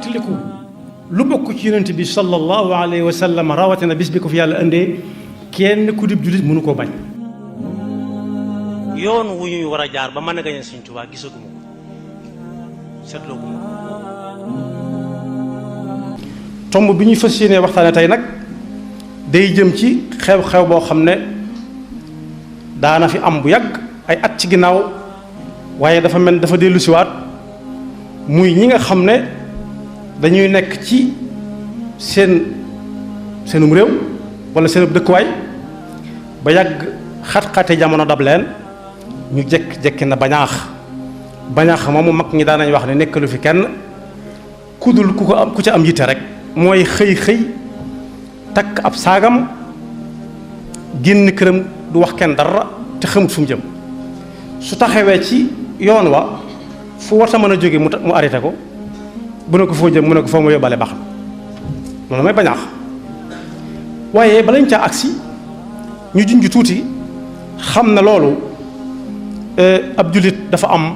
fàttaliku lu bokk ci yonent bi sallallahu alayhi wa sallam rawatina bis bi ko fi yàlla indee kenn ku dib jullit mënu koo bañ. yoon wu ñuy war a jaar ba mën a gañe Sëñ Tuubaa gisaguma ko seetlooguma ko. tomb bi ñuy fas yéenee waxtaane tey nag day jëm ci xew-xew boo xam ne daana fi am bu yàgg ay at ci ginnaaw waaye dafa mel dafa dellu siwaat muy ñi nga xam ne dañuy nekk ci seenum réew wala seenub dëkkuwaay ba yàgg xat-xate jamono dab leen ñu jekki na bañaax moomu mag ñi daanañ wax ne nekkalu fi kenn ku dul ku ca am yitte rek mooy xëy takk ab saagam génn këram du wax kenn dara te xamut fu mu jëm su taxawee ci yoon wa fu warta mën a jóge mu arrêté ko bu ne ko foo jëm mu ne ko foo ma yóbbaale baax na loolu mooy bañaax. waaye balañ caa agsi ñu junj tuuti xam na loolu ab jullit dafa am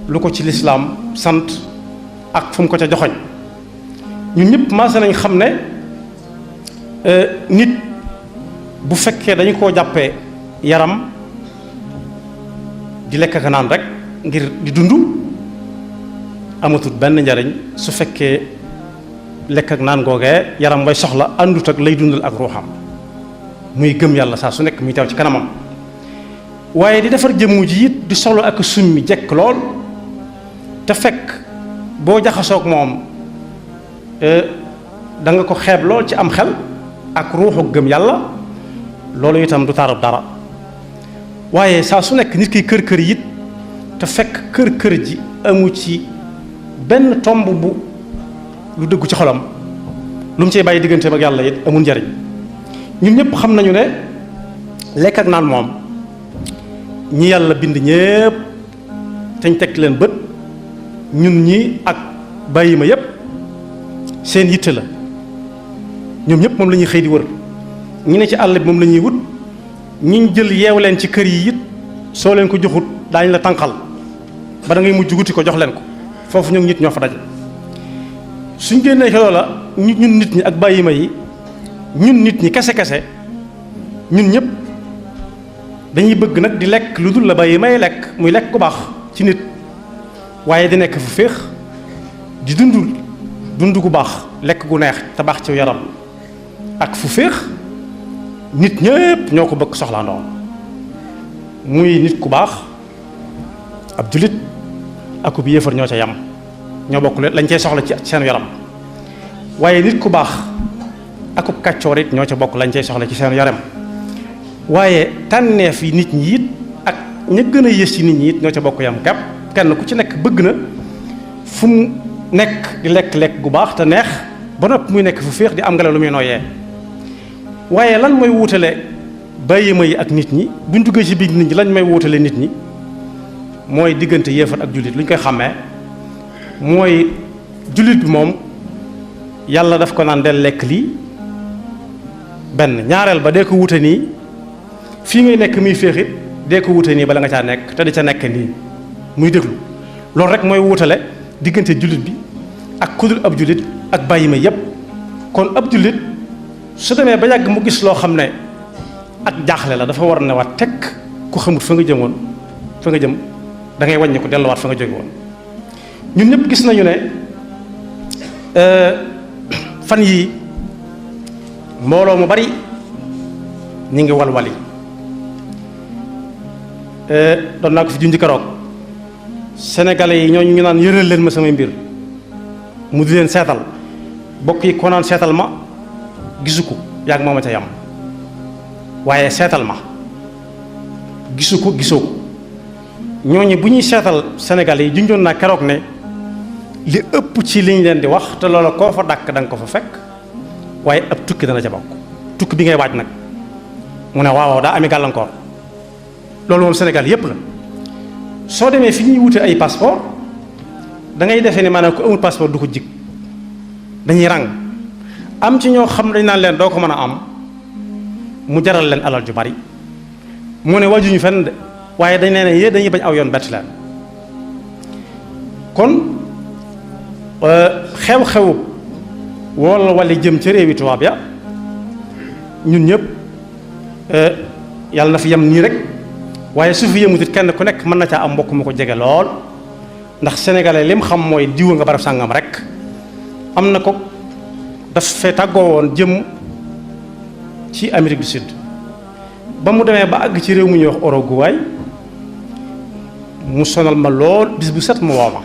lu ko ci lislaam sant ak fu mu ko ca joxoñ ñun ñëpp maase nañ xam ne nit bu fekkee dañu koo jàppee yaram di lekk ak naan rek ngir di dund amatul benn njariñ su fekkee lekk ak naan googee yaram way soxla àndut ak lay dundal ak ruuxam muy gëm yàlla saa su nekk muy teew ci kanamam waaye di defar jëmmu ji it di solo ak summi jekk lool te fekk boo jaxasoog moom da nga ko xeeb lool ci am xel ak ruuxu gëm yàlla loolu itam du taarab dara waaye saa su nekk nit ki kër yi it te fekk kër ji amu ci benn tomb bu lu dëggu ci xolam lu mu cee bàyyi digganteem ak yàlla it amul njariñ ñun ñëpp xam nañu ne lekk ak naan moom ñi yàlla bind ñépp teñ teg leen bët ñun ñi ak bàyyi ma yépp seen yitte la ñoom ñëpp moom la ñuy xëy di wër ñi ne ci àll bi moom la ñuy wut ñi jël yeew leen ci kër yi it soo leen ko joxut daañu la tànqal ba da ngay mujj wuti ko jox leen ko foofu ñoom nit ñoo fa daje suñ génnee ci loola ñun nit ñi ak bàyyi ma yi ñun nit ñi kese ñun ñëpp dañuy bëgg nag di lekk lu dul la bàyyi may lekk muy lekk ku baax ci nit waaye di nekk fu féex di dund gu baax lekk gu neex te baax ci yaram ak fu féex nit ñëpp ñoo ko bëgg soxlaa ndoom muy nit ku baax ab jullit akub yéefar ñoo ca yam ñoo bokk lañ cey soxla ci seen yaram waaye nit ku baax akub kàccoor it ñoo ca bokk lañ cey soxla ci seen yaram waaye tànneef yi nit ñi it ak ña gën a yées ci nit ñi it ñoo ca bokk yam kàpp kenn ku ci nekk bëgg na fu mu nekk di lekk gu baax te neex ba noppi muy nekk fu féex di am ngelaw lu muy nooyee waaye lan mooy wuutale bàyyi ma yi ak nit ñi buñ duggee ci biir nit ñi lañ may wuutale nit ñi mooy diggante yéefar ak jullit lu ñu koy xàmmee mooy jullit bi moom yàlla daf ko naan del lekk lii benn ñaareel ba dee ko wute nii fii ngay nekk muy féexit dee ko wute nii bala nga caa nekk te di ca nekk nii muy déglu loolu rek mooy wutale diggante jullit bi ak kudul ab jullit ak bàyyi ma yépp kon ab jullit su demee ba yàgg mu gis loo xam ne ak jaaxle la dafa war ne waat tekk ku xamut fa nga jëm da ngay wàññi ko delluwaat fa nga jóge woon ñun ñëpp gis nañu ne fan yii mbooloo mu bari ñu ngi walwali doon naa ko fi junj keroog sénégalais yi ñooñu ñu naan yëral leen ma samay mbir mu di leen seetal bokk yi ko naan seetal ma gisu ko yàgg moo ma ca yam waaye seetal ma gisu ko gisoo ko ñooñu bu ñuy seetal sénégalais yi junjoon naa keroog ne li ëpp ci liñ leen di wax te loola koo fa dàkk da nga ko fa fekk waaye ab tukki dana ca bokk tukki bi ngay waaj nag mu ne waaw daa ami gàllankoor loolu moom Sénégal yépp la soo demee fi ñuy wute ay passeport da ngay defee ni maanaam ku amul passeport du ko jig dañuy ràng am ci ñoo xam dañ naan leen doo ko mën a am mu jaral leen alal ju bari mu ne wajuñu fenn de waaye dañ leen yee dañuy bañ aw yoon bett leen kon xew-xew wala jëm ci réewi tubaab ya ñun ñëpp yàlla na fi yem nii rek waaye su fi yemut it kenn ku nekk mën na caa am mbokk mu ko jege lool ndax sénégalais lim xam mooy diwa nga barab sàngam rek. am na ko daf fee tàggoo woon jëm ci Amérique du Sud ba mu demee ba àgg ci réew mu ñuy wax Uruguay mu sonal ma lool bis bu set mu woo ma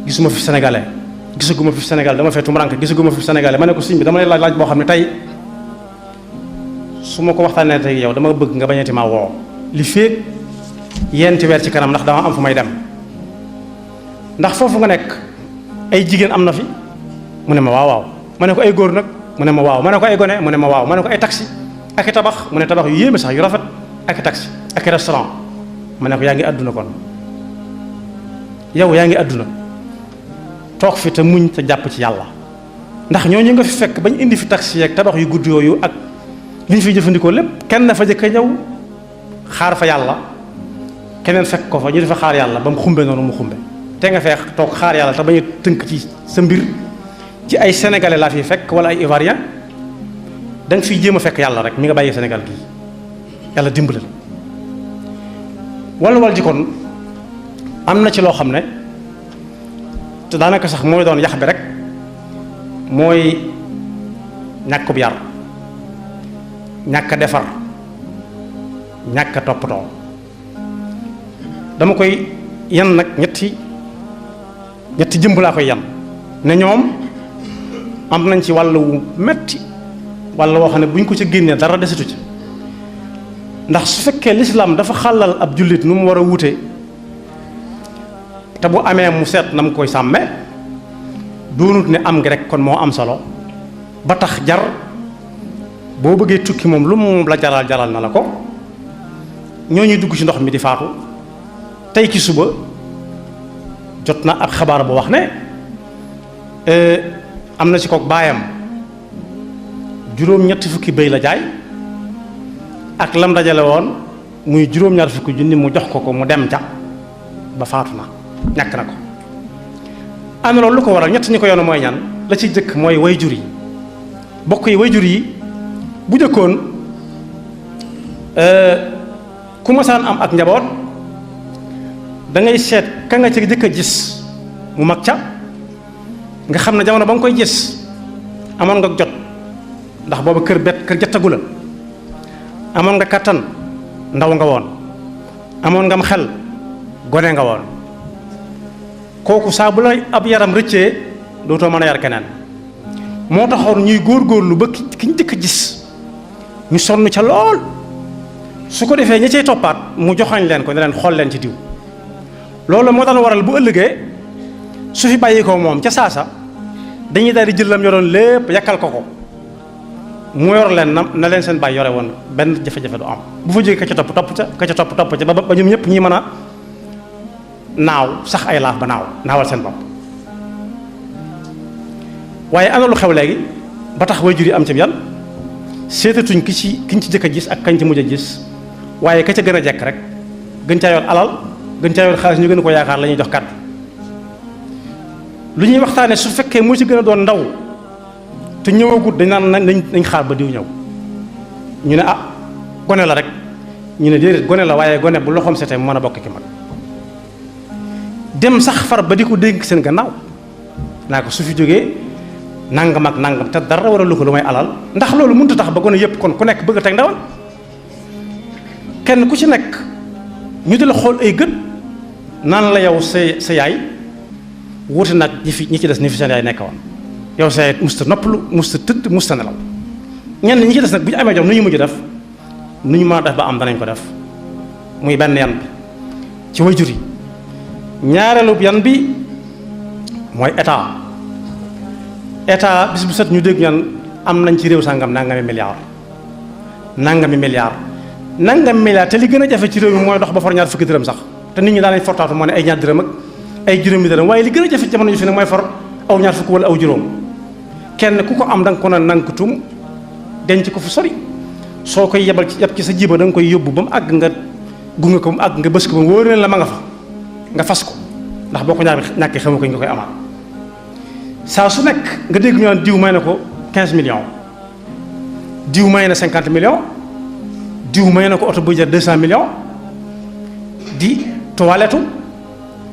gisuma fi sénégalais gisaguma fi sénégalais dama fee tumuraanke gisaguma fi sénégalais ma ne ko sëñ bi dama lay laaj boo xam ne tey su ma ko waxtaanee tey yow dama bëgg nga bañati maa woo li féeg yenti weer ci kanam ndax dama am fu may dem ndax foofu nga nekk ay jigéen am na fi mu ne ma waaw waaw ma ne ko ay góor nag mu ne ma waaw ma ne ko ay gone mu ne ma waaw ma ne ko ay taxi ak i tabax mu ne tabax yu yéeme sax yu rafet ak i taxi ak i restaurant ma ne ko yaa ngi àdduna kon yow yaa ngi àdduna toog fi te muñ te jàpp ci yàlla ndax ñooñu nga fi fekk bañ indi fi taxi yeeg tabax yu gudd yooyu ak li ñu fiy jëfandikoo lépp kenn fa jëkk a ñëw xaar fa yàlla keneen fekk ko fa ñu dafa xaar yàlla ba mu xumbe noonu mu xumbe te nga fee toog xaar yàlla te bañ a tënk ci sa mbir ci ay sénégalais laa fi fekk wala ay ivoirien da nga fiy jéem a fekk yàlla rek mi nga bàyyi Sénégal gii yàlla dimbali wal ji kon am na ci loo xam ne te daanaka sax mooy doon yax bi rek mooy ñàkkub yar ñàkk a defar ñàkk a toppatoo dama koy yan nag ñetti jëmb laa koy yan ne ñoom am nañ ci wàll wu metti wàll woo xam ne bu ñu ko ca génnee dara desitu ci ndax su fekkee lislaam dafa xàllal ab jullit nu mu war a wute te bu amee mu seet na mu koy sàmme doonut ne am ngi rek kon moo am solo ba tax jar boo bëggee tukki moom lu mu la jaral na la ko ñoo ñuy dugg ci ndox mi di faatu tey ci suba jot na ab xabaar bu wax ne am na ci kook baayam juróom-ñetti fukki bëy la jaay ak lam dajale woon muy juróom-ñaar fukki junni mu jox ko mu dem ca ba faatu na ñàkk na ko am na loolu lu ko waral ñett ñi ko yoonu mooy ñan la ci jëkk mooy wayjur yi bokk yi wayjur yi bu jëkkoon ku masaan am ak njaboot da ngay seet ka nga ci jëkk a gis mu mag ca nga xam ne jamono ba nga koy gis amoon nga jot ndax booba kër jottagu la amoon nga kattan ndaw nga woon amoon ngam xel gone nga woon kooku saa bu la ab yaram rëccee dootoo mën a yar keneen moo taxoon ñuy góorgóorlu ba ki ñu jëkk a gis ñu sonn ca lool su ko defee ña cay toppaat mu joxañ leen ko ne leen xool leen ci diw loolu moo daan waral bu ëllëgee su fi bàyyi ko moom ca saasa dañuy daal di jël lam yoroon lépp yakkal ko mu yor leen na leen seen bàyyi yore woon benn jafe-jafe du am bu fa jógee ka ca topp ca ba ñoom ñëpp ñi mën a naaw sax ay laaf ba naawal seen bopp waaye ana lu xew léegi ba tax waajur yi am ci yan seetatuñ kiñ ci jëkk a gis ak kañ ci mujj a gis waaye ka ca gën a jekk rek gën caa yor alal gën caa yor xaalis ñu gën ko yaakaar la ñuy jox kàddu lu ñuy waxtaane su fekkee moo ci gën a doon ndaw te ñëwagut dañ naan nañ xaar ba diw ñëw ñu ne gone la rek ñu ne déedéet gone la waaye gone bu loxoom setee mu mën a bokk ki mag dem sax far ba di ko dénk seen gannaaw naa ko su fi jógee nangam ak nangam te dara waralu ko lu may alal ndax loolu mënut a tax ba gone yëpp kon ku nekk bëgg a teg ndawal kenn ku ci nekk ñu di la xool ay gët naan la yow sa yaay wuute nag ñi ci des ni fi seen yaay nekk woon yow sa yaay musta noppalu musta tëdd musta nelaw ñenn ñi ci des nag bu ñu amee jom nu ñu mujj def nu ñu mën a def ba am danañ ko def muy benn yan bi ci waajur yi ñaareelu yan bi mooy état bis bu set ñu dégg ñan am nañ ci réew sàngam nangami milliard te li gën a jafe ci réew mi mooy dox ba for ñaar fukki dërëm sax te nit ñi daanañ fortaatu moo ne ay ñaar dërëm ak ay juróomi dërëm waaye li gën a jafe ci jamono ji fi ne mooy for aw ñaar fukk wala aw juróom kenn ku ko am da nga ko na nankutum denc ko fu sori soo koy yebal ci sa jiba da nga koy yóbbu ba mu àgg nga gunge ko mu àgg nga bës ko ba mu wóor la ma nga fa nga fas ko ndax boo ko ñàkkee xamu ko nga koy amaat saa su nekk nga dégg ñu naan diw may na ko 15 millions diw may na 50 millions diw may na ko oto buy jar 200 millions di toilette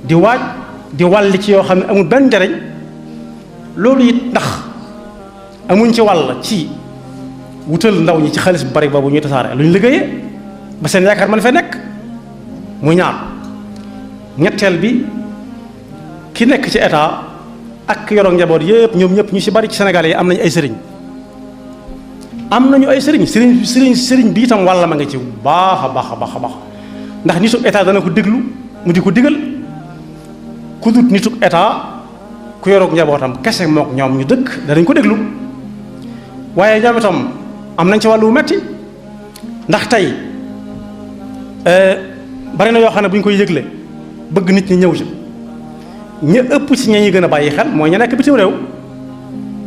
di waaj di wàlli ci yoo xam ne amul benn njariñ loolu it ndax amuñ ci wàll ci wutal ndaw ñi ci xaalis bu bari boobu ñuy tasaare lu ñu liggéeyee ba seen yaakaar man fa nekk muy ñaar ñetteel bi ki nekk ci état ak yoroog njaboot yëpp ñoom ñëpp ñu ci bari ci Sénégal yi am nañu ay sëriñ am nañu ay sëriñ bi itam wàlla ma nga ci baax a baax a baax a baax ndax nitu état dana ko déglu mu di ko digal ku dut nitu état ku yoroog njabootam kese mook ñoom ñu dëkk danañ ko déglu waaye ñoom itam am nañ ci wàllu metti ndax tey bari na yoo xam ne bu ñu koy yëgle bëgg nit ñi ñëw ci ña ëpp ci ña ñuy gën a bàyyi xel mooy ñu nekk bitim réew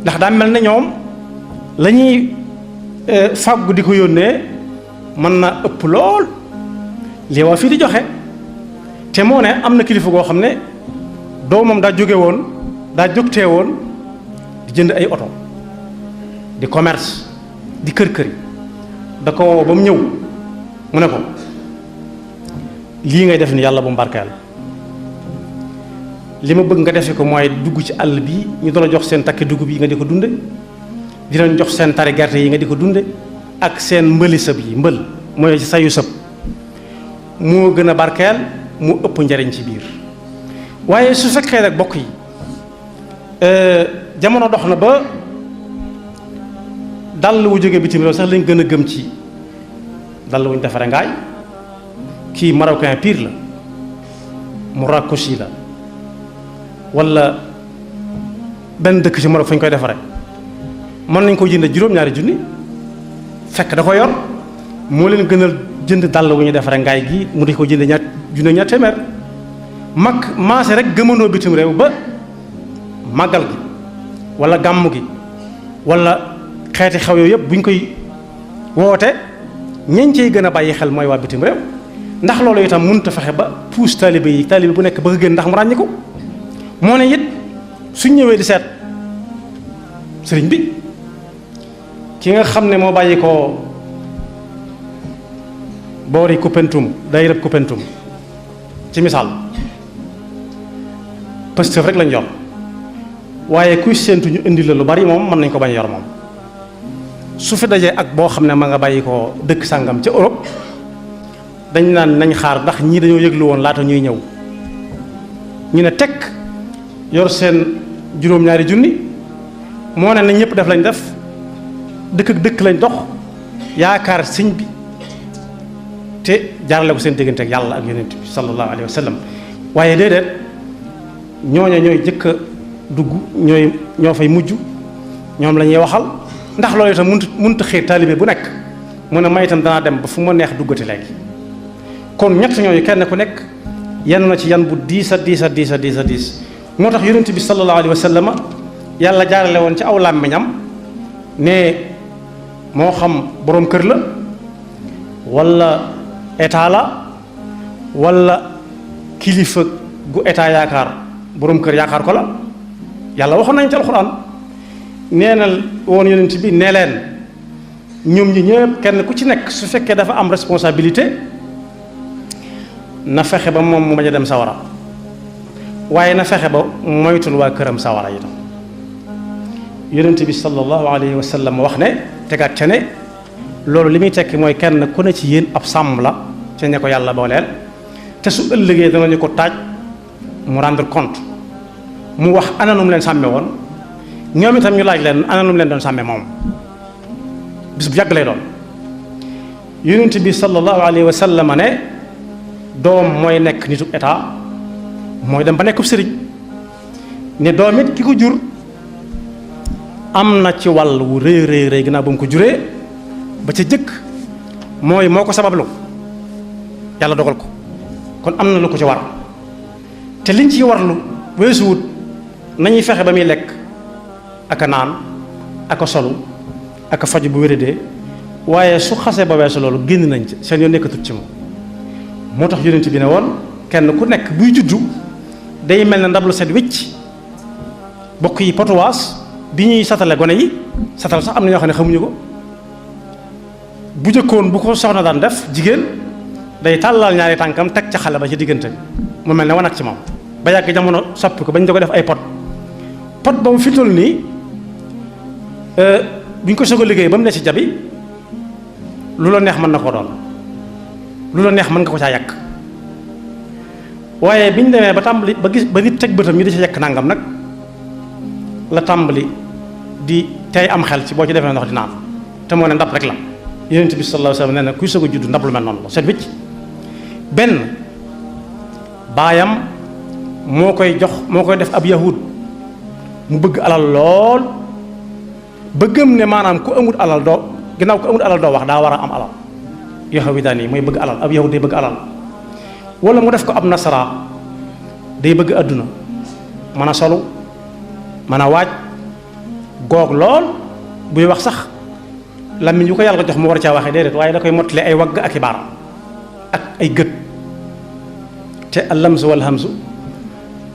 ndax daa mel ne ñoom la ñuy fàggu di ko yónnee mën na ëpp lool lii waa fii di joxe te moo ne am na kilifa goo xam ne doomam daa jóge woon daa jógtee woon di jënd ay oto di commerce di kër yi da ko woo ba mu ñëw mu ne ko lii ngay def ni yàlla bu mu barkeel li ma bëgg nga defe ko mooy dugg ci àll bi ñu doon jox seen takki dugub yi nga di ko dunde di leen jox seen tari gerte yi nga di ko dunde ak seen mbëli sëb yi mbël mooy sayu sëb moo gën a barkeel mu ëpp njariñ ci biir waaye su fekkee nag bokk yi jamono dox na ba dàll wu jóge bitim réew sax lañ gën a gëm ci dàll wuñ defare ngaay kii marocain pire la Marrakech la wala benn dëkk ci Maroc fa ñu koy defare mën nañ ko jënd juróom-ñaari junni fekk da ko yor moo leen gënal jënd dàll wu ñu defare ngaay gi mu di ko jënd ñaar téeméer mag maase rek gëmandoo bitim réew ba màggal gi wala gàmm gi wala xeeti xew yooyu yëpp bu ñu koy woote ñeñ ciy gën a bàyyi xel mooy waa bitim réew ndax loolu itam mënut a fexe ba puus taalibe bu nekk bëgg a gën ndax mu ràññi ko moo ne it suñ ñëwee di seet sëriñ bi ki nga xam ne moo bàyyi ko boori Koupentoum day rëb Koupentoum ci misaal Pastef rek lañ yor waaye kuy séentu ñu indi la lu bari moom mën nañ ko bañ yor moom su fi dajee ak boo xam ne ma nga bàyyi ko dëkk sàngam ca Europe dañ naan nañ xaar ndax ñii dañoo yëglu woon laata ñuy ñëw ñu ne tekk yor seen juróom-ñaari junni moo ne nañ ñëpp def lañ def dëkk ak dëkk lañ dox yaakaar sëñ bi te jaarale ko seen diggante ak yàlla ak yonent bi sallallahu alayhi wa sallam waaye déedéet ñooña ñooy jëkk a dugg ñoo fay mujj ñoom la ñuy waxal ndax loolu itam mënut a xiir taalibe bu nekk mu ne may itam danaa dem ba fu ma neex duggati léegi kon ñett ñooñu kenn ku nekk yan na ci yan bu diis a diis moo tax yonent bi sallallahu alayhi wa sallam yàlla jaarale woon ci aw làmmiñam ne moo xam boroom kër la wala état la wala kilifa gu état yaakaar boroom kër yaakaar ko la yàlla waxoon nañu ci alxuraan nee na woon yonent bi nee leen ñoom ñi ñëpp kenn ku ci nekk su fekkee dafa am responsabilité na fexe ba moom mu bañ a dem sawara waaye na fexe ba moytul waa këram sawara itam yonent bi sallallahu alayhi wa sallam wax ne tegaat ca ne loolu li muy tekki mooy kenn ku ne ci yéen ab sàmm la ca ña ko yàlla booleel te su ëllëgee danañu ko taaj mu rendre compte mu wax ana nu mu leen sàmme woon ñoom itam ñu laaj leen ana nu mu leen doon sàmme moom bis bu yàgg lay doon yonent bi sallallahu alayhi wa sallam ne doom mooy nekk nitu état mooy dem ba nekkub sëriñ ne doom it ki ko jur am na ci wàll wu rëy ginnaaw ba mu ko juree ba ca jëkk mooy moo ko sabablu yàlla dogal ko kon am na lu ko ci war te liñ ciy warlu weesuwut nañuy fexe ba muy lekk ak a naan ak a solu ak a faju bu wéradee waaye su xasee ba weesu loolu génn nañ ci seen yoon nekkatut ci moom moo tax yonent bi ne woon kenn ku nekk buy juddu day mel ne ndab lu set wicc bokk yi potuwaas bi ñuy satale gone yi satal sax am na ñoo xam ne xamuñu ko bu jëkkoon bu ko soxna daan def jigéen day tàllal ñaari tànkam teg ca xale ba ci diggante mu mel ne wanag ci moom ba yàgg jamono soppi ko bañ da ko def ay pot boobu fi toll nii buñ ko soog a liggéey ba mu ne ci jabi lu la neex mën na koo doon lu la neex mën nga ko caa yàq waaye biñ demee ba tàmbali ba gis ba nit teg bëtam ñu di ci yàq nangam nag la tàmbali di tey am xel ci boo ci defee ndox di naan te moo ne ndab rek la Yonent bi sallallahu alayhi wa sallam nee na kuy soog a judd ndab lu mel noonu la set wicc benn baayam moo koy def ab yahud mu bëgg alal lool bëggam ne maanaam ku amul alal doo ginnaaw ku amul alal doo wax daa war a am alal yahudaan yi mooy bëgg alal ab yahud day bëgg alal wala mu def ko ab nasara day bëgg àdduna mën a solu mën a waaj goog lool buy wax sax làmmiñ yu ko yàlla jox mu war caa waxee déedéet waaye da koy mottali ay wagg ak i baar ak ay gët te allamsu wal hamsu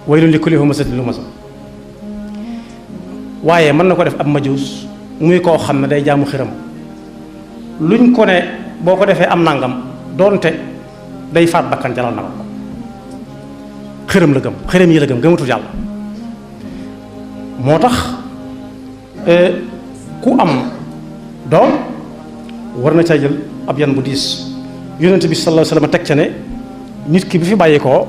waylun li kulli humazatin lumaza waaye mën na ko def ab majuus muy koo xam ne day jaamu xiram luñ ko ne boo ko defee am nangam doonte day faat bakkan jalal na ko xiram la gëm xiram yi la gëm gëmatul yàlla moo tax ku am doom war na caa jël ab yan bu diis Yonent bi sallallahu alayhi wa sallam teg ca ne nit ki bi fi bàyyi koo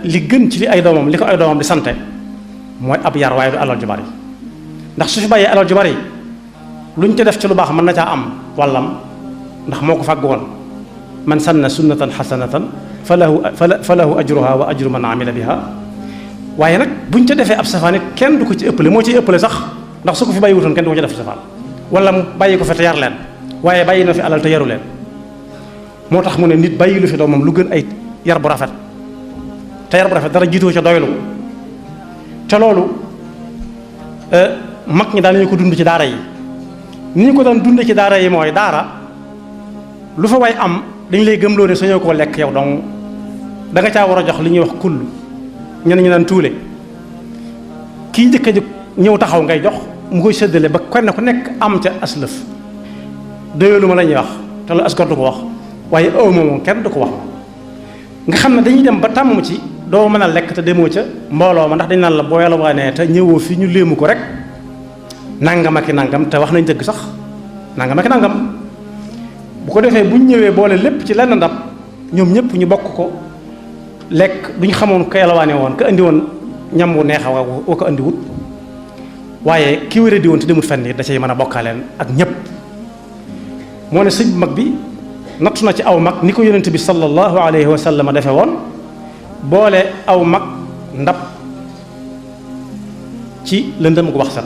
li gën ci li ay doomam li ko ay doomam di sante mooy ab yar waaye du alal ju bari ndax su fi bàyyee alal ju bari luñ ca def ci lu baax mën na caa am wàllam ndax moo ko fàgg woon man sanna sunnatan xasanatan fa lahu ajruha wa ajru man amila biha waaye nag buñ ca defee ab safaan it kenn du ko ci ëppale moo ciy ëppale sax ndax su ko fi bàyyi wutoon kenn du ko ci def safaan wala mu bàyyi ko fi te yar leen waaye bàyyi na fi alal te yaru leen moo tax mu ne nit bàyyi lu fi doomam lu gën ay yar bu rafet te yar bu rafet dara jiitoo ca doylu te loolu mag ñi daan nañu ko dund ci daara yi ni ñu ko daan dund ci daara yi mooy daara lu fa way am dañ lay gëmloo ne sañoo koo lekk yow donc da nga caa war a jox li ñuy wax kull ñenn ñu naan tuule kii njëkk a jóg ñëw taxaw ngay jox mu koy séddale ba kenn ku nekk am ca aslëf doyalu ma la ñuy wax te lu asgor du ko wax waaye aw moom kenn du ko wax nga xam ne dañuy dem ba tàmm ci doo mën a lekk te demoo ca mbooloo ma ndax dañ naan la boo yàlla waanee te ñëwoo fi ñu léemu ko rek nangam ak i nangam te wax nañ dëgg sax nangam ak i nangam bu ko defee buñ ñëwee boole lépp ci lenn ndab ñoom ñëpp ñu bokk ko lekk duñ xamoon ko yàlla waane woon ka indi woon ñam wu neexa wa ko indi wut waaye ki wéra di woon te demut fenn da cay mën a bokkaaleen ak ñëpp moo ne sëñ bu mag bi nattu na ci aw mag ni ko yonent bi sallallahu alayhi wa sallam defe woon boole aw mag ndab ci lëndëm gu wax set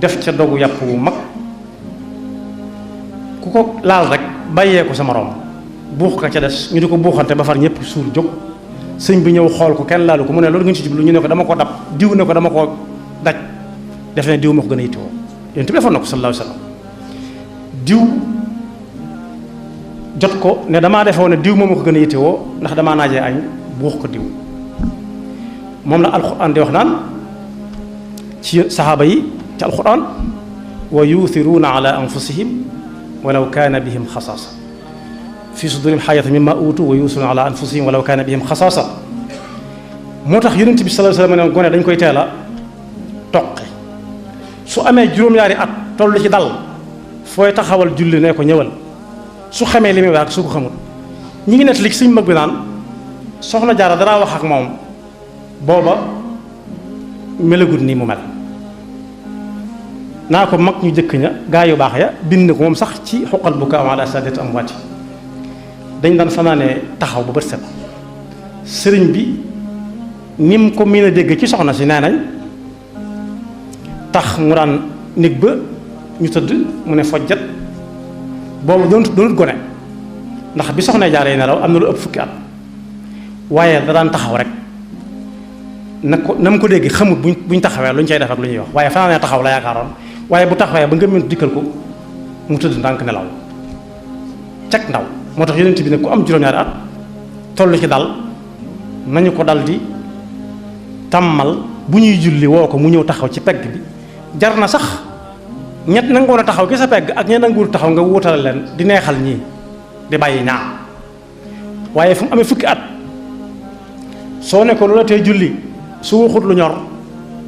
def ca dogu yàpp wu mag ku ko laal rek bàyyee ko sa moroom buux ka ca des ñu di ko buuxante ba far ñëpp suur jóg sëñ bi ñëw xool ko kenn laalu ko mu ne loolu ngeen ci jublu ñu ne ko dama ko dab diw ne ko dama ko daj def ne diw ma ko gën a yittewoo yonent bi defoon na ko sallallahu alayhi wa sallam diw jot ko ne damaa defoo ne diw moom ma ko gën a yittewoo ndax damaa naajee añ buux ko diw moom la alquran di wax naan ci saxaaba yi ci alquran wa yuuthiruuna ala anfusihim walaw kaana bihim xasaasa fi sudurihim xaajatan mimma uutu wa yuuthiruuna ala anfusihim walaw kaana bihim xasaasa moo tax yonent bi sallallahu alayhi wa sallam ne gone dañ koy teel a toqi su amee juróom-ñaari at toll ci dal fooy taxawal julli ne ko ñëwal su xamee li muy wax ak su ko xamul ñi ngi nett li suñ mag bi naan soxna Jaara danaa wax ak moom booba melagut nii mu mel naa ko mag ñu jëkk ña gaa yu baax ya bind ko moom sax ci xuqal bu ka am ala sadet am waati dañ daan fanaanee taxaw ba bët set sëriñ bi ni mu ko miin a dégg ci soxna si nee nañ tax mu daan néeg ba ñu tëdd mu ne fojjat boobu doonut gone ndax bi soxna Jaara yi nelaw am na lu ëpp fukki at waaye da daan taxaw rek na mu ko dégg xamut buñ taxawee lu ñu cay def ak lu ñuy wax waaye fanaanee taxaw la yaakaaroon waaye bu taxawee ba nga mën dikkal ko mu tëdd ndànk nelaw cag ndaw moo tax yonent bi ne ku am juróom-ñaari at toll ci dal nañu ko dal di tàmmal bu ñuy julli woo ko mu ñëw taxaw ci pegg bi jar na sax ñett nangoon a taxaw ki sa pegg ak ñett nanguwul taxaw nga wutale leen di neexal ñii di bàyyi ñaar waaye fu mu amee fukki at soo ne ko loola tey julli su waxut lu ñor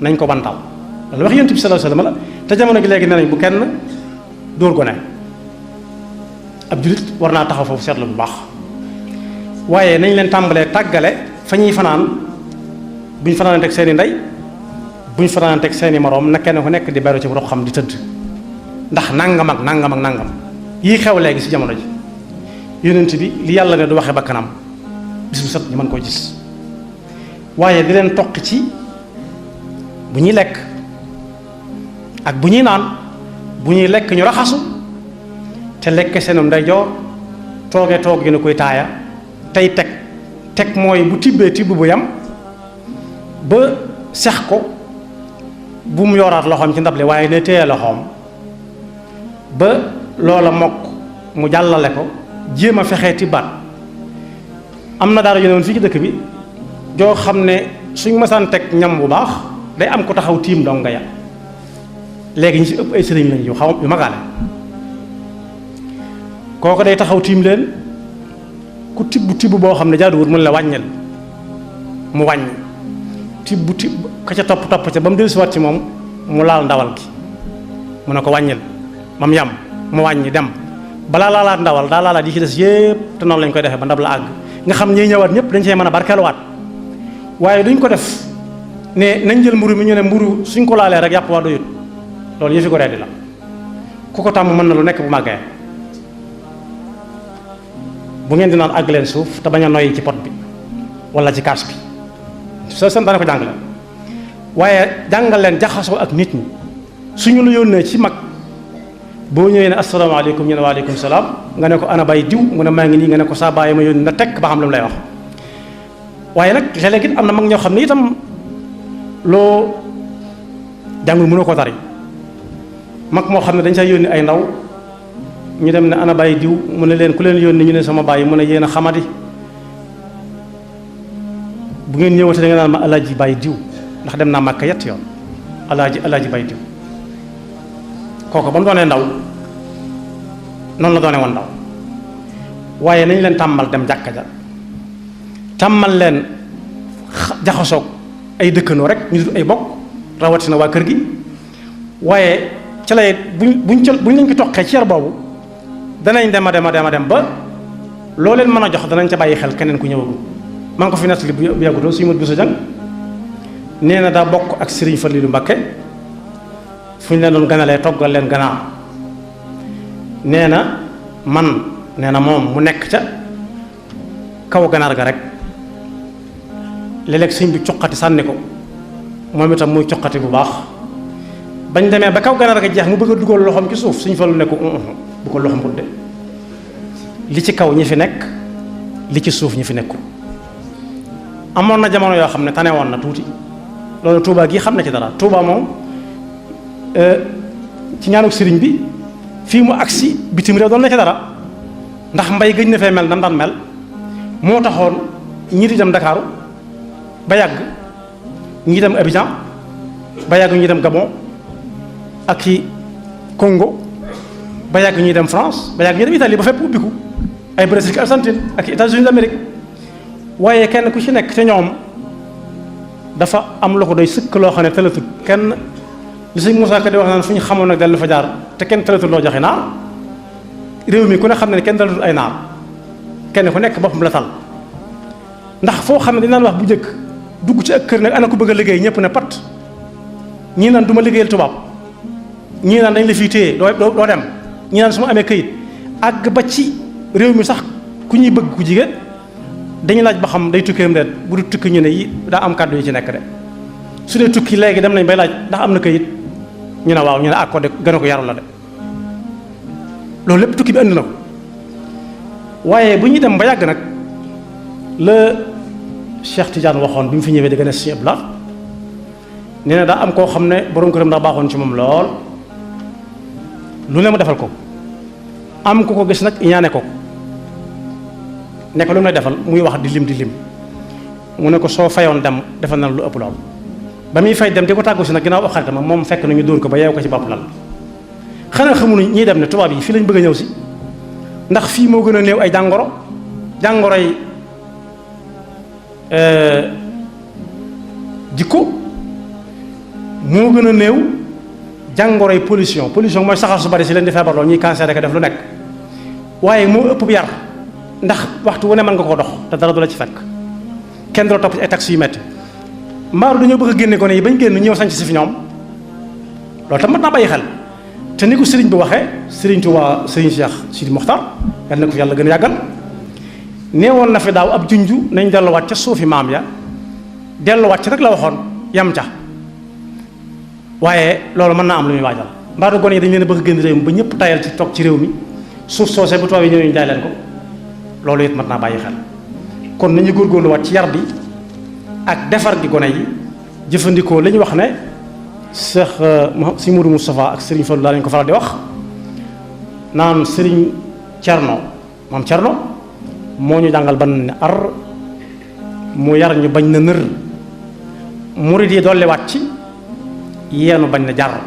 nañ ko bantal loolu wax Yonent bi sallallahu alayhi wasallam la te jamono gi léegi nee nañ bu kenn dóor gone ab jullit war naa taxaw foofu seetlu bu baax waaye nañ leen tàmbalee tàggale fa ñuy fanaan buñ fanaanee teg seeni ndey buñ fanaanee teg seeni moroom na kenn ku nekk di beru ci rox xam di tëdd ndax nangam ak nangam ak nangam yii xew léegi ci jamono ji Yonent bi li yàlla ne du waxe ba kanam bis bu set ñu mën koo gis waaye di leen toq ci bu ñuy lekk ak bu ñuy naan bu ñuy lekk ñu raxasu te lekk seenum ndeyjoor toogee toog gi nu koy taaya tey teg mooy bu tibbee tibb bu yam ba sex ko bu mu yoraat loxoom ci ndab li waaye ne téye loxoom ba loola mokk mu jàllale ko jéem a fexee tibbaat am na daara yu ne woon fii ci dëkk bi joo xam ne suñ masaan teg ñam bu baax day am ko taxaw tiim dong nga ya léegi ñi ci ëpp ay sëriñ lañ yu magaale kooku day taxaw tiim leen ku tibb boo xam ne jaaduwul mun la wàññil mu wàññi tibb ka ca topp ca ba mu dellusiwaat ci moom mu laal ndawal gi mu ne ko wàññil mam yam mu wàññi dem balaa laalaat ndawal daa laalaat yi ci des yépp te noonu lañ koy defee ba ndab la àgg nga xam ñiy ñëwaat ñëpp dañ cee mën a barkeeluwaat waaye duñ ko def ne nañ jël mburu mi ñu ne mburu suñ ko laalee rek yàpp waa doyut loolu yëfi ko reddi la ku ko tàmm mën na lu nekk bu màggee bu ngeen di naan àgg leen suuf te bañ a noyyi ci pot bi wala ci kaas bi soo seen dana ko jàngale waaye jàngal leen jaxasoo ak nit ñi suñu la yónnee ci mag boo ñëwee ne asalaamaaleykum ñu ne waaleykum salaam nga ne ko ana bay diw mu ne maa ngi nii nga ne ko saa bàyyi ma yónni na tekk ba xam lu mu lay wax waaye nag léeg-léeg it am na mag ñoo xam ne itam loo jàngul mënoo ko tari mag moo xam ne dañ say yónni ay ndaw ñu dem ne ana bàyyi diw mu ne leen ku leen yónni ñu ne sama bàyyi mu ne yéen a xamadi bu ngeen ñëwatee da nga naan ma alaaji bàyyi diw ndax dem naa Màkka yett yoon alaaji bàyyi diw kooku ba mu doonee ndaw noonu la doone woon ndaw waaye nañ leen tàmmal dem jàkka ja tàmmal leen jaxasoog ay dëkkandoo rek ñu dul ay bokk rawatina waa kër gi waaye ca lay buñ leen ko toqee ci yar boobu danañ dem a dem ba loo leen mën a jox danañ ca bàyyi xel keneen ku ñëwagul maa ngi ko fi nettali bu yàggutoo suñu mot bu sa jàng nee na daa bokk ak Serigne Fallilou Mbacké fu ñu leen doon ganalee toggal leen ganaar nee na moom mu nekk ca kaw ganaar ga rek léeg-léeg sëñ bi cuqati sànni ko moom itam muy cuqati bu baax bañ demee ba kaw ganaar ga jeex mu bëgg a dugal loxoom ci suuf suñ Fallu ne ko bu ko loxoom budde li ci kaw ñi fi nekk li ci suuf ñi fi nekkul amoon na jamono yoo xam ne tane woon na tuuti loolu Touba gi xam na ci dara Touba moom ci ñaanuk sëriñ bi fii mu agsi bitim réew doon na ci dara ndax mbay gëj na fee mel nam daan mel moo taxoon ñii di dem Dakaaru ba yàgg ñii dem Abidjan ba yàgg ñii dem Gabon ak i Congo ba yàgg ñuy dem France ba yàgg ñuy dem Italie ba fépp ubbiku ay Brésil ak Argentine ak États-Unis d'Amérique waaye kenn ku ci nekk te ñoom dafa am lu ko doy sëkk loo xam ne tëlatut kenn li sëñ Moussa Ka di wax naan fu ñu xamoon nag dellu fa jaar te kenn tëlatut loo joxe naar réew mi ku ne xam ne kenn tëlatut ay naar kenn ku nekk boppam la tal ndax foo xam ne dañ naan wax bu njëkk dugg ci ak kër nag ana ko bëgg a liggéey ñëpp ne pat ñii naan du ma liggéeyal tubaab ñii naan dañ la fiy téye doo dem ñii naan su ma amee këyit àgg ba ci réew mi sax ku ñuy bëgg ku jigéen dañu laaj ba xam day tukkeem ren bu du tukki ñu ne yi daa am kàddu yi ci nekk de su dee tukki léegi dem nañ bay laaj ndax am na këyit ñu ne waaw ñu ne ak ko de gën a ko yaru la de loolu lépp tukki bi andi na ko waaye bu ñuy dem ba yàgg nag la Cheikh Tidiane waxoon bi mu fi ñëwee di gën a Sëñ Abdou Lahad nee na daa am koo xam ne borom këram daa baaxoon ci moom lool lu ne mu defal ko am ku ko gis nag ñaane ko ne ko lu mu lay defal muy wax di lim mu ne ko soo fayoon dem defal na lu ëpp lool ba muy fay dem di ko tàggu si nag ginnaaw ab xaritam moom fekk nañu dóor ko ba yeew ko ci bopp lal xanaa xamuñu ñiy dem ne tubaab yi fii lañ bëgg a ñëw si ndax fii moo gën a néew ay jàngoroy jikko moo gën a néew jàngoroy pollution mooy saxaar su bari si leen di feebarloo ñuy cancer rek def lu nekk waaye moo ëpp yar ndax waxtu wu ne mën nga koo dox te dara du la ci fekk kenn du la topp ci ay taxes yu metti mbaaru dañoo bëgg a génne gone yi bañ génn ñëw sanc si fi ñoom loolu tam mat naa bàyyi xel te ni ko sëriñ bi waxee sëriñ Tuubaa sëriñ Cheikh Sidi Mokhtar yal na ko fi yàlla gën a yàggal neewoon na fi daaw ab junju nañ delluwaat ca suufi maam ya delluwaat ci rek la waxoon yam ca waaye loolu mën naa am lu muy waajal mbaaru gone yi dañ leen a bëgg a génn réew mi ba ñëpp tayal ci toog ci réew mi suuf soosee bu tubaab yi ñëwee ñu jaay leen ko loolu it mat naa bàyyi xel kon nañu góorgóorluwaat ci yar bi ak defar gi gone yi jëfandikoo li ñu wax ne Cheikh si Moudou Moustapha ak Serigne Fallou daa lañu ko faral di wax naan Serigne Thierno maam Thierno moo ñu jàngal ban ne ar mu yar ñu bañ na nër murid yi dolliwaat ci yeenu bañ na jar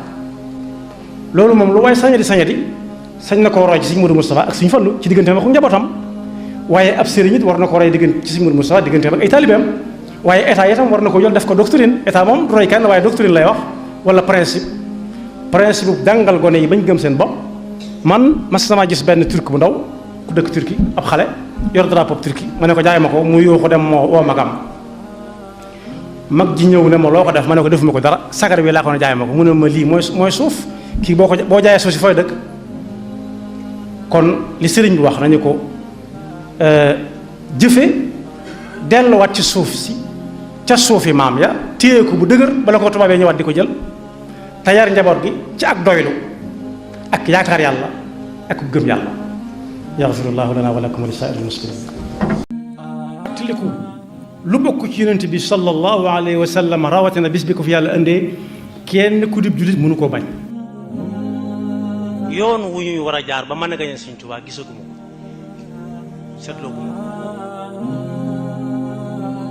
loolu moom lu waaye sañadi sañ na koo roy ci Serigne Moudou Moustapha ak Serigne Fallou ci digganteem ak njabootam waaye ab sëriñ it war na ko roy diggante ci Serigne Moudou Moustapha digganteem ak ay taalibeem waaye état itam war na ko jël def ko doctrine état moom du roy kenn waaye doctrine lay wax wala principe bu jàngal gone yi bañ gëm seen bopp man mas sama gis benn turc bu ndaw ku dëkk turki ab xale yor drapeau turki ma ne ko jaay ma ko mu yoo ko dem moo woo magam mag ji ñëw ne ma loo ko def ma ne ko defuma ko dara sagar bi laa ko ne jaay ma ko mu ne ma lii mooy suuf kii boo jaayee suuf si fooy dëkk kon li sëriñ bi wax nañu ko jëfe delluwaat ci suuf si ca suufi maam ya téye ko bu dëgër bala ko tubaabee ñëwaat di ko jël te yar njaboot gi ci ak doylu ak yaakaar yàlla ak gëm yàlla yaxfirullahu lana wa lakum wa li saa'iril muslimin tiliku lu bokk ci yonent bi sallallahu alayhi wa sallam rawatina bis bi ko fi yàlla indee kenn ku dib jullit mënu koo bañ yoon wu ñuy war a jaar ba mën a gañe Sëriñ Tuubaa gisaguma ko seetloo guma ko